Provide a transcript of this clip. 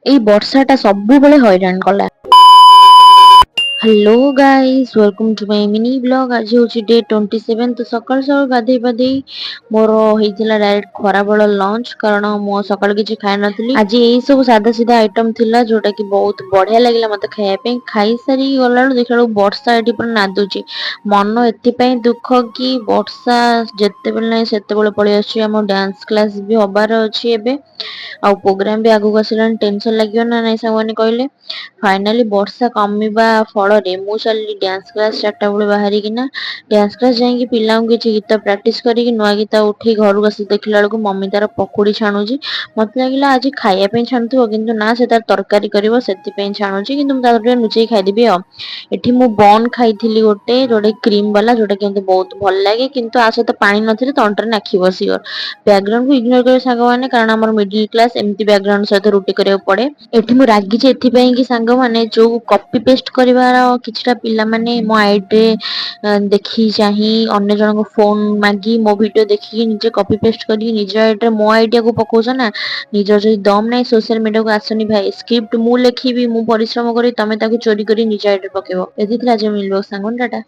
ଏଇ ବର୍ଷାଟା ସବୁବେଳେ ହଇରାଣ କଲା। Hello guys, welcome to my mini blog. ଆଜି ହଉଛି ଡେ 27। ତ ସକାଳୁ ସକାଳୁ ଗାଧେଇ ପାଧେଇ ମୋର ହେଇଥିଲା ଡାଇରେକ୍ଟ ଖରାବେଳ ଲଞ୍ଚ, କାରଣ ମୁଁ ସକାଳୁ କିଛି ଖାଇ ନଥିଲି। ଆଜି ଏଇ ସବୁ ସାଧା ସିଧା ଆଇଟମ ଥିଲା, ଯୋଉଟା କି ବହୁତ ବଢିଆ ଲାଗିଲା ମତେ ଖାଇବା ପାଇଁ। ଖାଇସାରିକି ଗଲାବେଳୁ ଦେଖିଲା ବେଳକୁ ବର୍ଷା ଏଠି ପୁରା ନାଦୁଛି। ମନ ଏଥିପାଇଁ ଦୁଃଖ କି ବର୍ଷା ଯେତେବେଳେ ନାହିଁ ସେତେବେଳେ ପଳେଇ ଆସୁଛି। ଆମ ଡ୍ୟାନ୍ସ କ୍ଲାସ ବି ହବାର ଅଛି ଏବେ, ଆଉ ପ୍ରୋଗ୍ରାମ ବି ଆଗକୁ ଆସିଲାଣି। ଟେନସନ ଲାଗିବ ନା ନାଇଁ ସାଙ୍ଗମାନେ କହିଲେ? ଫାଇନାଲି ବର୍ଷା କମିବା ଫଳରେ ମୁଁ ଚାଲିଲି ଡ୍ୟାନ୍ସ କ୍ଲାସ 4ଟା ବେଳେ ବାହାରିକିନା। ଡ୍ୟାନ୍ସ କ୍ଲାସ ଯାଇକି ପିଲାଙ୍କୁ କିଛି ଗୀତ ପ୍ରାକ୍ଟିସ କରିକି ନୂଆ ଗୀତ ଉଠେଇ ଘରକୁ ଆସି ଦେଖିଲା ବେଳକୁ ମମି ତାର ପକୁଡି ଛାଣୁଛି। ମତେ ଲାଗିଲା ଆଜି ଖାଇବା ପାଇଁ ଛାଣୁଥିବ, କିନ୍ତୁ ନା, ସେ ତାର ତରକାରୀ କରିବ ସେଥିପାଇଁ ଛାଣୁଛି। କିନ୍ତୁ ମୁଁ ତାକୁ ଟିକେ ଲୁଚେଇ ଖାଇଦେବି ଆଉ। ଏଠି ମୁଁ ବନ ଖାଇଥିଲି ଗୋଟେ କ୍ରିମ ବାଲା, ଯୋଉଟା କି ମତେ ବହୁତ ଭଲ ଲାଗେ, କିନ୍ତୁ ଆ ସହିତ ପାଣି ନଥିଲେ ତଣ୍ଟିରେ ନାଖି ବସିବ। ବ୍ୟାକଗ୍ରାଉଣ୍ଡ କୁ ଇଗ୍ନୋର କରିବେ ସାଙ୍ଗମାନେ, କାରଣ ଆମର ମିଡିଲ କ୍ଲାସ, ଏମିତି ବ୍ୟାକଗ୍ରାଉଣ୍ଡ ସହିତ ରୁଟି କରିବାକୁ ପଡେ। ଏଠି ମୁଁ ରାଗିଛି ଏଥିପାଇଁ କି ସାଙ୍ଗମାନେ, ଯୋଉ କପି ପେଷ୍ଟ କରିବାର କିଛିଟା ପିଲାମାନେ ମୋ ଆଇଡିରେ ଦେଖି ଚାହିଁ ଅନ୍ୟ ଜଣଙ୍କ ଫୋନ ମାଗି ମୋ ଭିଡିଓ ଦେଖିକି ନିଜେ କପି ପେଷ୍ଟ କରିକି ନିଜ ଆଇଡିରେ ମୋ ଆଇଡିଆକୁ ପକଉଛ ନା। ନିଜର ଯଦି ଦମ ନାହିଁ ସୋସିଆଲ ମିଡିଆକୁ ଆସନି ଭାଇ। ସ୍କ୍ରିପ୍ଟ ମୁଁ ଲେଖିବି, ମୁଁ ପରିଶ୍ରମ କରି, ତମେ ତାକୁ ଚୋରି କରି ନିଜ ଆଇଡିରେ ପକେଇବ। ଏତିକି ଥିଲା ଆଜି ମିଳିବ ସାଙ୍ଗ। ଟାଟା।